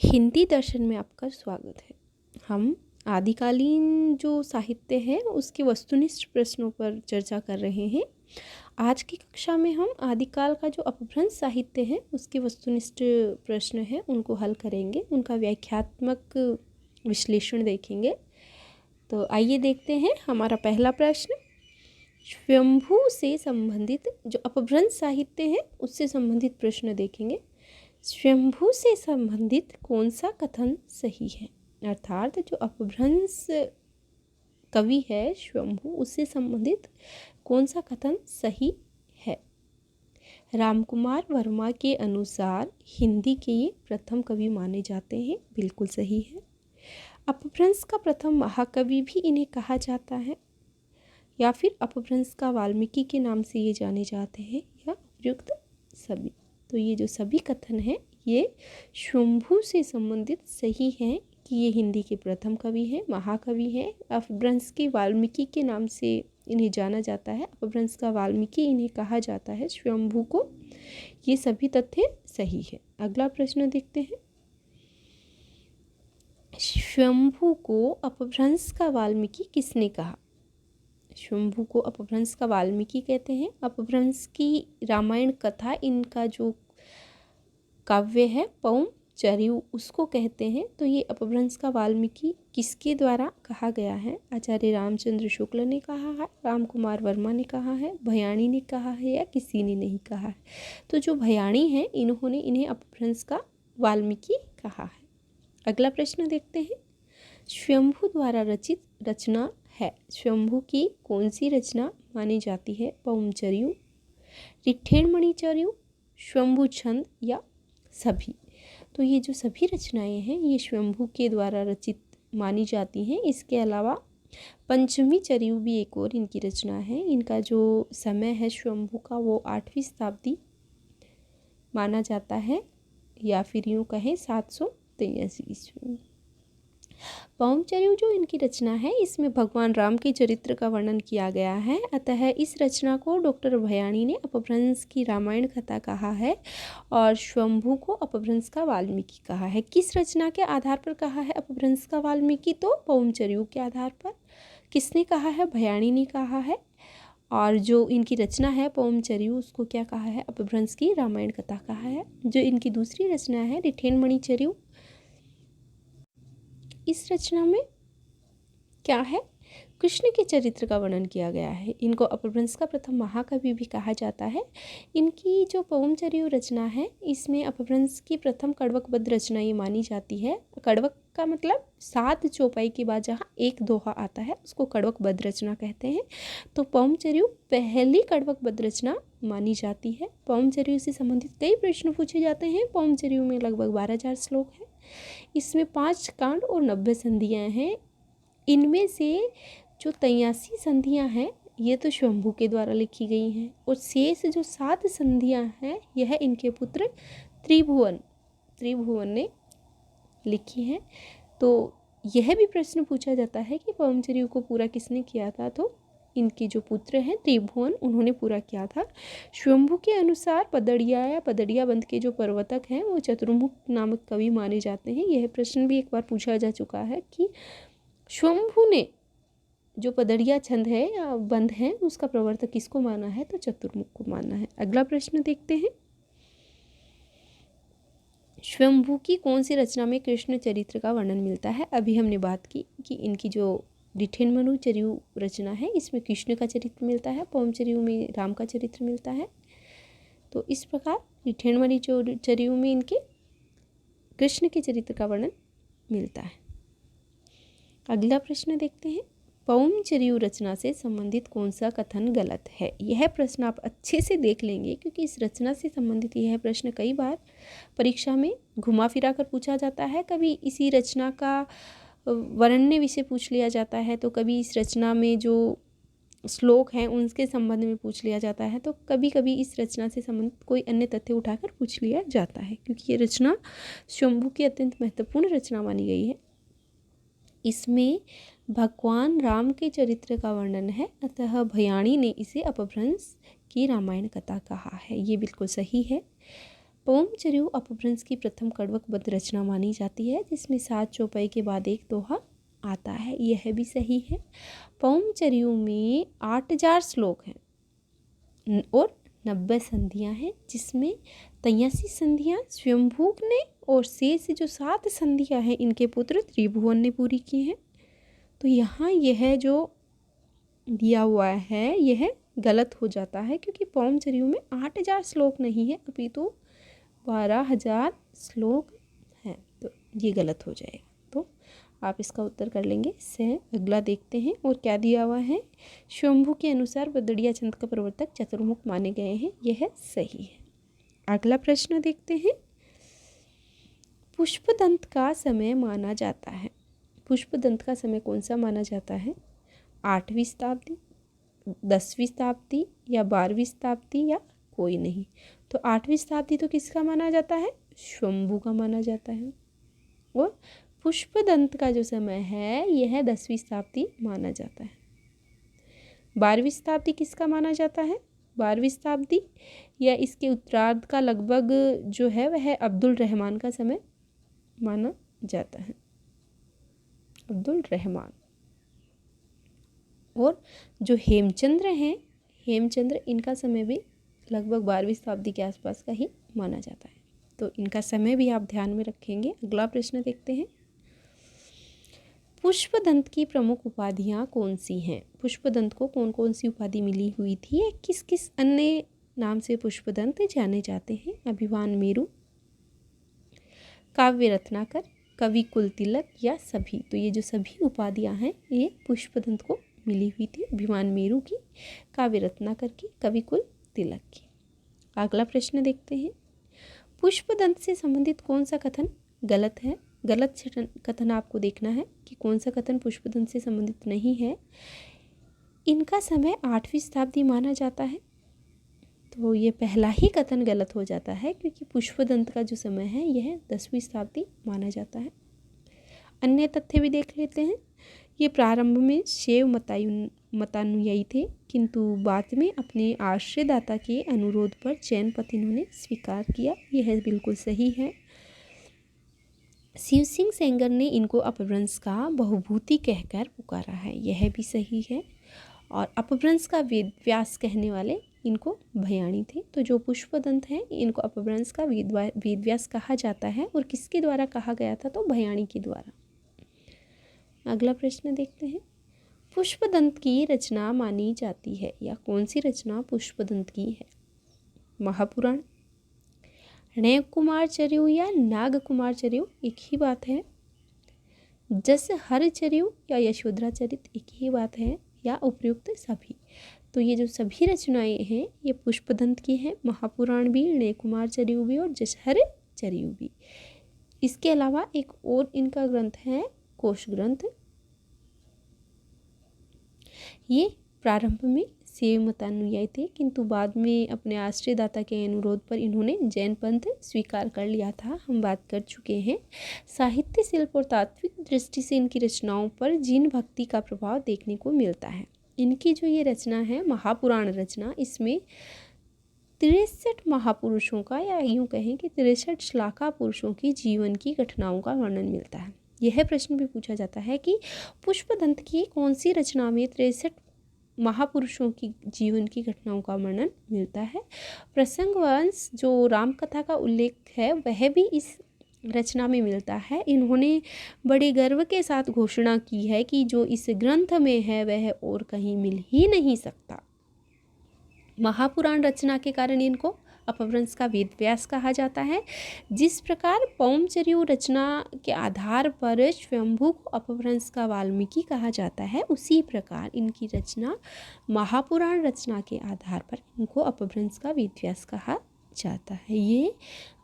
हिंदी दर्शन में आपका स्वागत है। हम आदिकालीन जो साहित्य है उसके वस्तुनिष्ठ प्रश्नों पर चर्चा कर रहे हैं। आज की कक्षा में हम आदिकाल का जो अपभ्रंश साहित्य है उसके वस्तुनिष्ठ प्रश्न हैं उनको हल करेंगे, उनका व्याख्यात्मक विश्लेषण देखेंगे। तो आइए देखते हैं हमारा पहला प्रश्न। स्वयंभू से संबंधित जो अपभ्रंश साहित्य है उससे संबंधित प्रश्न देखेंगे। स्वयंभू से संबंधित कौन सा कथन सही है, अर्थात जो अपभ्रंश कवि है स्वयंभू उससे संबंधित कौन सा कथन सही है। रामकुमार वर्मा के अनुसार हिंदी के ये प्रथम कवि माने जाते हैं, बिल्कुल सही है। अपभ्रंश का प्रथम महाकवि भी इन्हें कहा जाता है, या फिर अपभ्रंश का वाल्मीकि के नाम से ये जाने जाते हैं, या उपयुक्त सभी। तो ये जो सभी कथन हैं ये स्वयंभू से संबंधित सही हैं कि ये हिंदी के प्रथम कवि हैं, महाकवि हैं। अपभ्रंश के वाल्मीकि के नाम से इन्हें जाना जाता है, अपभ्रंश का वाल्मीकि इन्हें कहा जाता है स्वयंभू को। ये सभी तथ्य सही है। अगला प्रश्न देखते हैं। स्वयंभू को अपभ्रंश का वाल्मीकि किसने कहा? स्वयंभू को अपभ्रंश का वाल्मीकि कहते हैं। अपभ्रंश की रामायण कथा इनका जो काव्य है पौम चरिऊ उसको कहते हैं। तो ये अपभ्रंश का वाल्मीकि किसके द्वारा कहा गया है? आचार्य रामचंद्र शुक्ल ने कहा है, रामकुमार वर्मा ने कहा है, भयाणी ने कहा है, या किसी ने नहीं कहा है? तो जो भयाणी हैं इन्होंने इन्हें अपभ्रंश का वाल्मीकि कहा है। अगला प्रश्न देखते हैं। स्वयंभू द्वारा रचित रचना है, स्वयंभू की कौन सी रचना मानी जाती है? पौमचरिऊ, रिठ्ठेणमणि चरिऊ, स्वयंभू छंद, या सभी? तो ये जो सभी रचनाएं हैं ये स्वयंभू के द्वारा रचित मानी जाती हैं। इसके अलावा पंचमी चरिऊ भी एक और इनकी रचना है। इनका जो समय है स्वयंभू का वो 8वीं शताब्दी माना जाता है, या फिर यूँ कहें 783 ईस्वी। पौमचरिऊ जो इनकी रचना है इसमें भगवान राम के चरित्र का वर्णन किया गया है। अतः इस रचना को डॉक्टर भयाणी ने अपभ्रंश की रामायण कथा कहा है और स्वयंभू को अपभ्रंश का वाल्मीकि कहा है। किस रचना के आधार पर कहा है अपभ्रंश का वाल्मीकि? तो पौमचरिऊ के आधार पर। किसने कहा है? भयाणी ने कहा है। और जो इनकी रचना है पौमचरिऊ उसको क्या कहा है? अपभ्रंश की रामायण कथा कहा है। जो इनकी दूसरी रचना है रिठ्ठेणमणि चरिऊ, इस रचना में क्या है? कृष्ण के चरित्र का वर्णन किया गया है। इनको अपभ्रंश का प्रथम महाकवि भी कहा जाता है। इनकी जो पौमचरिऊ रचना है इसमें अपभ्रंश की प्रथम कड़वकबद्ध रचना ये मानी जाती है। कड़वक का मतलब 7 चौपाई के बाद जहाँ एक दोहा आता है उसको कड़वकबद्ध रचना कहते हैं। तो पौमचरिऊ पहली कड़वकबद्ध रचना मानी जाती है। पौमचरिऊ से संबंधित कई प्रश्न पूछे जाते हैं। पौमचरिऊ में लगभग 12,000 श्लोक हैं। इसमें 5 कांड और 90 संधियाँ हैं। इनमें से जो 83 संधियाँ हैं ये तो स्वयंभू के द्वारा लिखी गई हैं, और शेष जो 7 संधियाँ हैं यह इनके पुत्र त्रिभुवन ने लिखी हैं। तो यह भी प्रश्न पूछा जाता है कि पौमचरिऊ को पूरा किसने किया था? तो इनके जो पुत्र हैं त्रिभुवन उन्होंने पूरा किया था। स्वयंभू के अनुसार पदड़िया या पदड़िया बंध के जो प्रवर्तक हैं वो चतुर्मुख नामक कवि माने जाते हैं। यह प्रश्न भी एक बार पूछा जा चुका है कि स्वयंभू ने जो पदड़िया छंद है या बंध है उसका प्रवर्तक किसको माना है? तो चतुर्मुख को माना है। अगला प्रश्न देखते हैं। स्वयंभू की कौन सी रचना में कृष्ण चरित्र का वर्णन मिलता है? अभी हमने बात की कि इनकी जो रिठ्ठेणमणि चरिऊ रचना है इसमें कृष्ण का चरित्र मिलता है, पौमचरिऊ में राम का चरित्र मिलता है। तो इस प्रकार रिठ्ठेणमणि चरिऊ में इनके कृष्ण के चरित्र का वर्णन मिलता है। अगला प्रश्न देखते हैं। पौमचरिऊ रचना से संबंधित कौन सा कथन गलत है? यह प्रश्न आप अच्छे से देख लेंगे क्योंकि इस रचना से संबंधित यह प्रश्न कई बार परीक्षा में घुमा फिरा कर पूछा जाता है। कभी इसी रचना का वर्णन विषय पूछ लिया जाता है, तो कभी इस रचना में जो श्लोक हैं उनके संबंध में पूछ लिया जाता है, तो कभी कभी इस रचना से संबंधित कोई अन्य तथ्य उठाकर पूछ लिया जाता है, क्योंकि ये रचना स्वयंभू की अत्यंत महत्वपूर्ण रचना मानी गई है। इसमें भगवान राम के चरित्र का वर्णन है, अतः भयाणी ने इसे अपभ्रंश की रामायण कथा कहा है। ये बिल्कुल सही है। पौमचर्यु अपभ्रंश की प्रथम कड़वकबद्ध रचना मानी जाती है, जिसमें 7 चौपाई के बाद एक दोहा आता है। यह भी सही है। पौमचर्यु में 8000 श्लोक हैं और 90 संधियां हैं, जिसमें 83 संधियां स्वयंभू ने और शेष जो 7 संधियां हैं इनके पुत्र त्रिभुवन ने पूरी की हैं। तो यहाँ यह जो दिया हुआ है यह गलत हो जाता है, क्योंकि पौमचर्यु में 8000 श्लोक नहीं है, अभी तो 12000 श्लोक हैं, तो ये गलत हो जाएगा। तो आप इसका उत्तर कर लेंगे से। अगला देखते हैं और क्या दिया हुआ है। शंभू के अनुसार बदड़िया छंद का प्रवर्तक चतुर्मुख माने गए हैं, यह सही है। अगला प्रश्न देखते हैं। पुष्पदंत का समय माना जाता है। पुष्पदंत का समय कौन सा माना जाता है? 8वीं शताब्दी, 10वीं शताब्दी या 12वीं शताब्दी या कोई नहीं। तो 8वीं शताब्दी तो किसका माना जाता है? शंभू का माना जाता है। और पुष्पदंत का जो समय है यह 10वीं शताब्दी माना जाता है। 12वीं शताब्दी किसका माना जाता है? 12वीं शताब्दी या इसके उत्तरार्ध का लगभग जो है वह अब्दुल रहमान का समय माना जाता है। अब्दुल रहमान। और जो हेमचंद्र हैं, हेमचंद्र इनका समय भी लगभग 12वीं शताब्दी के आसपास का ही माना जाता है। तो इनका समय भी आप ध्यान में रखेंगे। अगला प्रश्न देखते हैं। पुष्पदंत की प्रमुख उपाधियाँ कौन सी हैं? पुष्पदंत को कौन कौन सी उपाधि मिली हुई थी? किस किस अन्य नाम से पुष्पदंत जाने जाते हैं? अभिमान मेरु, काव्य रत्नाकर, कवि कुल तिलक या सभी? तो ये जो सभी उपाधियाँ हैं ये पुष्पदंत को मिली हुई थी। अभिमान मेरु की, काव्य रत्नाकर की, कवि कुल तिलक की। अगला प्रश्न देखते हैं। पुष्पदंत से संबंधित कौन सा कथन गलत है? गलत कथन आपको देखना है कि कौन सा कथन पुष्पदंत से संबंधित नहीं है। इनका समय 8वीं शताब्दी माना जाता है, तो ये पहला ही कथन गलत हो जाता है, क्योंकि पुष्पदंत का जो समय है यह 10वीं शताब्दी माना जाता है। अन्य तथ्य भी देख लेते हैं। ये प्रारंभ में शैव मतानुयायी थे, किंतु बाद में अपने आश्रयदाता के अनुरोध पर जैन पथ इन्होंने स्वीकार किया, यह बिल्कुल सही है। शिव सिंह सेंगर ने इनको अपभ्रंश का बहुभूति कहकर पुकारा है, यह भी सही है। और अपभ्रंश का वेदव्यास कहने वाले इनको भयाणी थे। तो जो पुष्पदंत हैं इनको अपभ्रंश का वेदव्यास कहा जाता है। और किसके द्वारा कहा गया था? तो भयाणी के द्वारा। अगला प्रश्न देखते हैं। पुष्पदंत की रचना मानी जाती है या कौन सी रचना पुष्पदंत की है? महापुराण, णय कुमार चर्यु या नाग कुमार चर्यु एक ही बात है। जस हर चर्यु या यशोधरा चरित एक ही बात है, या उपयुक्त सभी? तो ये जो सभी रचनाएं हैं ये पुष्पदंत की हैं। महापुराण भी, णय कुमार चर्यु भी और जसहर चर्यु भी। इसके अलावा एक और इनका ग्रंथ है कोश ग्रंथ। ये प्रारंभ में शैव मतानुयायी थे, किंतु बाद में अपने आश्रयदाता के अनुरोध पर इन्होंने जैन पंथ स्वीकार कर लिया था, हम बात कर चुके हैं। साहित्य, शिल्प और तात्विक दृष्टि से इनकी रचनाओं पर जिन भक्ति का प्रभाव देखने को मिलता है। इनकी जो ये रचना है महापुराण रचना, इसमें 63 महापुरुषों का, या यूँ कहें कि 63 श्लाघा पुरुषों की जीवन की घटनाओं का वर्णन मिलता है। यह प्रश्न भी पूछा जाता है कि पुष्पदंत की कौन सी रचना में 63 महापुरुषों की जीवन की घटनाओं का वर्णन मिलता है। प्रसंगवंश जो रामकथा का उल्लेख है वह भी इस रचना में मिलता है। इन्होंने बड़े गर्व के साथ घोषणा की है कि जो इस ग्रंथ में है वह और कहीं मिल ही नहीं सकता। महापुराण रचना के कारण इनको अपभ्रंश का वेदव्यास कहा जाता है। जिस प्रकार पौमचर्यु रचना के आधार पर स्वयंभू को अपभ्रंश का वाल्मीकि कहा जाता है, उसी प्रकार इनकी रचना महापुराण रचना के आधार पर इनको अपभ्रंश का वेदव्यास कहा जाता है। ये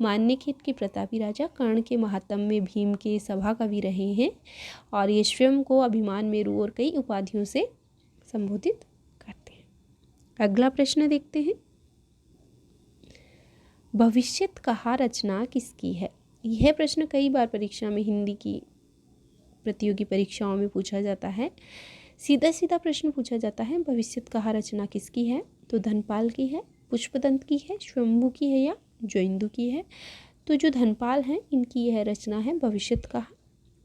मान्यखेत के प्रतापी राजा कर्ण के महात्म में भीम के सभा कवि रहे हैं, और ये स्वयं को अभिमान मेरु और कई उपाधियों से संबोधित करते हैं। अगला प्रश्न देखते हैं। भविष्यत कहा रचना किसकी है? यह प्रश्न कई बार परीक्षा में, हिंदी की प्रतियोगी परीक्षाओं में पूछा जाता है। सीधा सीधा प्रश्न पूछा जाता है भविष्यत कहा रचना किसकी है? तो धनपाल की है, पुष्पदंत की है, स्वयंभू की है या जो इंदु की है। तो जो धनपाल हैं इनकी यह रचना है भविष्यत का,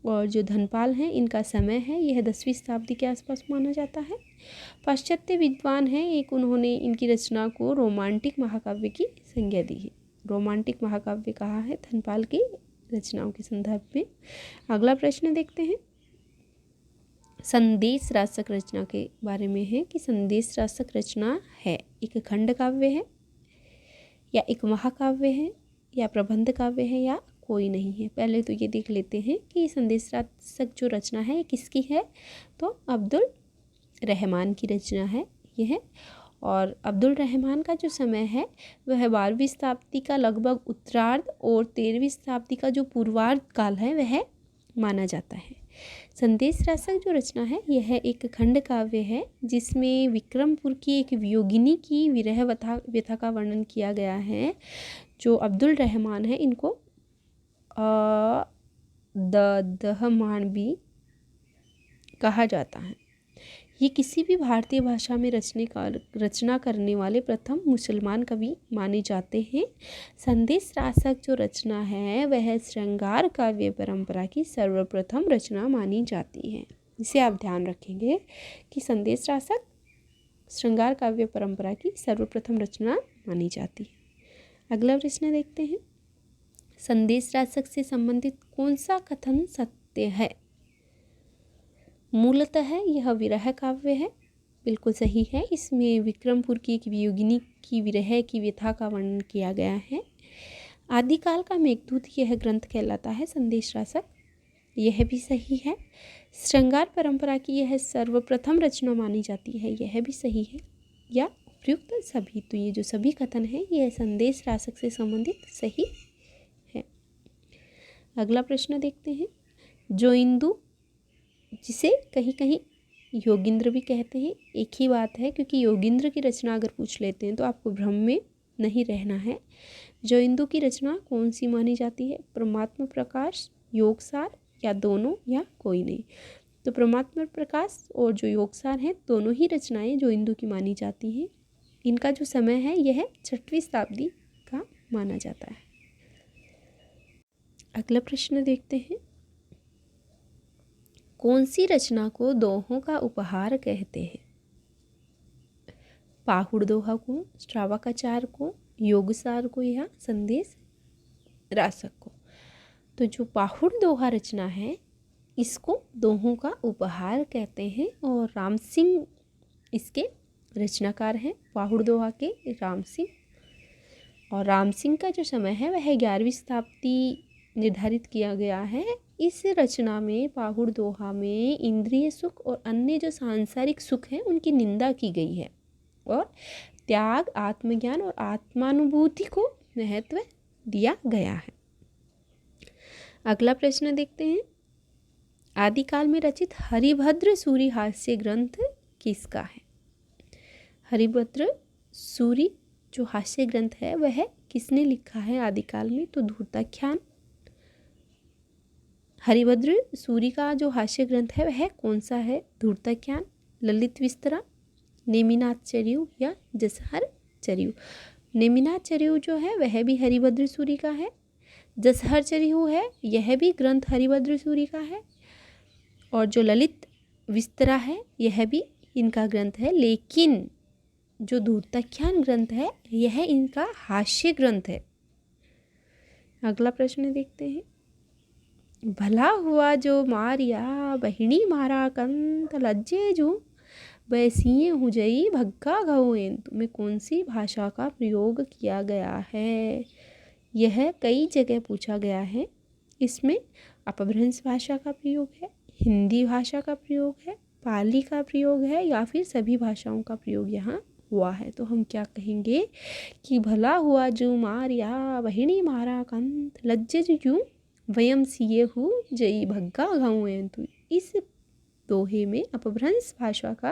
और जो धनपाल हैं इनका समय है यह 10वीं शताब्दी के आसपास माना जाता है। पाश्चात्य विद्वान हैं एक, उन्होंने इनकी रचना को रोमांटिक महाकाव्य की संज्ञा दी है। रोमांटिक महाकाव्य कहा है धनपाल की रचनाओं के संदर्भ में। अगला प्रश्न देखते हैं, संदेश रासक रचना के बारे में है कि संदेश रासक रचना है एक खंड काव्य है या एक महाकाव्य है या प्रबंध काव्य है या कोई नहीं है। पहले तो ये देख लेते हैं कि संदेश रासक जो रचना है ये किसकी है, तो अब्दुल रहमान की रचना है यह। और अब्दुल रहमान का जो समय है वह 12वीं शताब्दी का लगभग उत्तरार्ध और 13वीं शताब्दी का जो पूर्वार्ध काल है वह माना जाता है। संदेश रासक जो रचना है यह एक खंड काव्य है जिसमें विक्रमपुर की एक वियोगिनी की विरह व्यथा का वर्णन किया गया है। जो अब्दुल रहमान है इनको दहमान भी कहा जाता है। ये किसी भी भारतीय भाषा में रचना करने वाले प्रथम मुसलमान कवि माने जाते हैं। संदेश रासक जो रचना है वह श्रृंगार काव्य परंपरा की सर्वप्रथम रचना मानी जाती है। इसे आप ध्यान रखेंगे कि संदेश रासक श्रृंगार काव्य परंपरा की सर्वप्रथम रचना मानी जाती है। अगला प्रश्न देखते हैं, संदेश रासक से संबंधित कौन सा कथन सत्य है। मूलतः यह विरह काव्य है, बिल्कुल सही है। इसमें विक्रमपुर की एक वियोगिनी की विरह की व्यथा का वर्णन किया गया है। आदिकाल का मेघदूत यह ग्रंथ कहलाता है संदेश रासक, यह भी सही है। श्रृंगार परंपरा की यह सर्वप्रथम रचना मानी जाती है, यह भी सही है। या उपयुक्त सभी, तो ये जो सभी कथन है यह संदेश रासक से संबंधित सही है। अगला प्रश्न देखते हैं, जो इंदु जिसे कहीं कहीं योगिंद्र भी कहते हैं, एक ही बात है क्योंकि योगिंद्र की रचना अगर पूछ लेते हैं तो आपको भ्रम में नहीं रहना है। जो इंदु की रचना कौन सी मानी जाती है, परमात्मा प्रकाश, योगसार या दोनों या कोई नहीं। तो परमात्मा प्रकाश और जो योगसार हैं दोनों ही रचनाएं जो इंदु की मानी जाती हैं। इनका जो समय है यह 6वीं शताब्दी का माना जाता है। अगला प्रश्न देखते हैं, कौन सी रचना को दोहों का उपहार कहते हैं। पाहुड़ दोहा को, श्रावकाचार को, योगसार को या संदेश रासक को। तो जो पाहुड़ दोहा रचना है इसको दोहों का उपहार कहते हैं और राम सिंह इसके रचनाकार हैं, पाहुड़ दोहा के राम सिंह। और राम सिंह का जो समय है वह 11वीं शताब्दी निर्धारित किया गया है। इस रचना में पाहुड़ दोहा में इंद्रिय सुख और अन्य जो सांसारिक सुख हैं उनकी निंदा की गई है और त्याग, आत्मज्ञान और आत्मानुभूति को महत्व दिया गया है। अगला प्रश्न देखते हैं, आदिकाल में रचित हरिभद्र सूरी हास्य ग्रंथ किसका है। हरिभद्र सूरी जो हास्य ग्रंथ है वह किसने लिखा है आदिकाल में, तो धूर्ताख्यान। हरिभद्र सूरी का जो हास्य ग्रंथ है वह कौन सा है, धूर्ताख्यान, ललित विस्तरा, नेमिनाथ चरियु या जसहर चरियु। नेमिनाथ चरियु जो है वह भी हरिभद्र सूरी का है। जसहर चरियु है यह भी ग्रंथ हरिभद्र सूरी का है। और जो ललित विस्तरा है यह भी इनका ग्रंथ है, लेकिन जो धूर्ताख्यान ग्रंथ है यह इनका हास्य ग्रंथ है। अगला प्रश्न देखते हैं, भला हुआ जो मारिया बहिणी मारा कंत लज्जे जो बैसिए हुजई भग्गा घउएं में कौन सी भाषा का प्रयोग किया गया है। यह कई जगह पूछा गया है। इसमें अपभ्रंश भाषा का प्रयोग है, हिंदी भाषा का प्रयोग है, पाली का प्रयोग है या फिर सभी भाषाओं का प्रयोग यहाँ हुआ है। तो हम क्या कहेंगे कि भला हुआ जो मारिया बहिणी मारा कंत लज्जे जो वयम सिए हु जई भग्गा घउएं। तो इस दोहे में अपभ्रंश भाषा का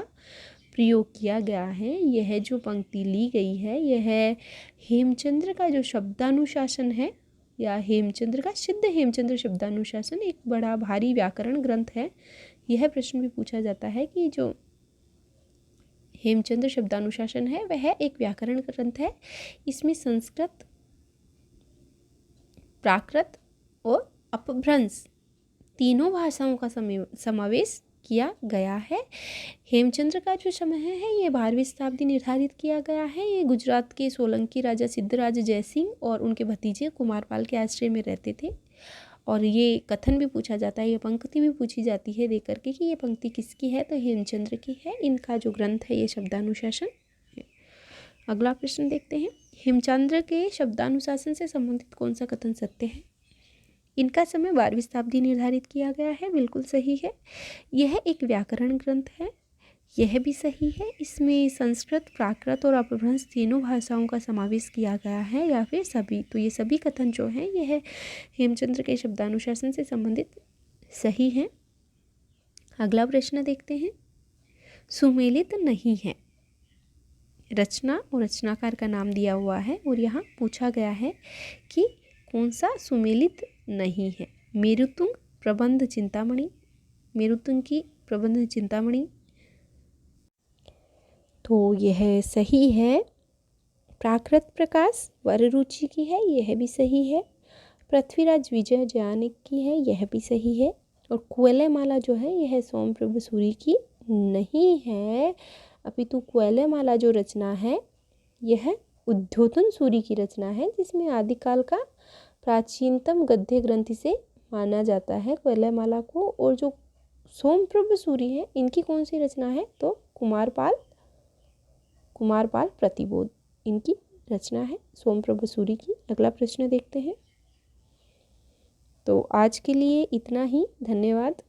प्रयोग किया गया है। यह जो पंक्ति ली गई है यह हेमचंद्र का जो शब्दानुशासन है या हेमचंद्र का सिद्ध हेमचंद्र शब्दानुशासन एक बड़ा भारी व्याकरण ग्रंथ है। यह प्रश्न भी पूछा जाता है कि जो हेमचंद्र शब्दानुशासन है वह एक व्याकरण ग्रंथ है। इसमें संस्कृत प्राकृत और अपभ्रंश तीनों भाषाओं का समावेश किया गया है। हेमचंद्र का जो समय है ये 12वीं शताब्दी निर्धारित किया गया है। ये गुजरात के सोलंकी राजा सिद्धराज जयसिंह और उनके भतीजे कुमारपाल के आश्रय में रहते थे। और ये कथन भी पूछा जाता है, ये पंक्ति भी पूछी जाती है देख करके कि ये पंक्ति किसकी है, तो हेमचंद्र की है। इनका जो ग्रंथ है ये शब्दानुशासन है। अगला प्रश्न देखते हैं, हेमचंद्र के शब्दानुशासन से संबंधित कौन सा कथन सत्य है? इनका समय 12वीं शताब्दी निर्धारित किया गया है, बिल्कुल सही है। यह एक व्याकरण ग्रंथ है, यह भी सही है। इसमें संस्कृत, प्राकृत और अपभ्रंश तीनों भाषाओं का समावेश किया गया है, या फिर सभी। तो ये सभी कथन जो हैं यह हेमचंद्र के शब्दानुशासन से संबंधित सही हैं। अगला प्रश्न देखते हैं, सुमेलित नहीं है। रचना और रचनाकार का नाम दिया हुआ है और यहाँ पूछा गया है कि कौन सा सुमेलित नहीं है। मेरुतुंग प्रबंध चिंतामणि, मेरुतुंग की प्रबंध चिंतामणि, तो यह सही है। प्राकृत प्रकाश वररुचि की है, यह भी सही है। पृथ्वीराज विजय जयानिक की है, यह भी सही है। और कुवलयमाला जो है यह सोमप्रभ सूरी की नहीं है, अपितु कुवलयमाला जो रचना है यह उद्योतन सूरी की रचना है, जिसमें आदिकाल का प्राचीनतम गद्य ग्रंथ से माना जाता है कुवलयमाला को। और जो सोमप्रभ सूरी है इनकी कौन सी रचना है, तो कुमारपाल प्रतिबोध इनकी रचना है सोमप्रभ सूरी की। अगला प्रश्न देखते हैं। तो आज के लिए इतना ही, धन्यवाद।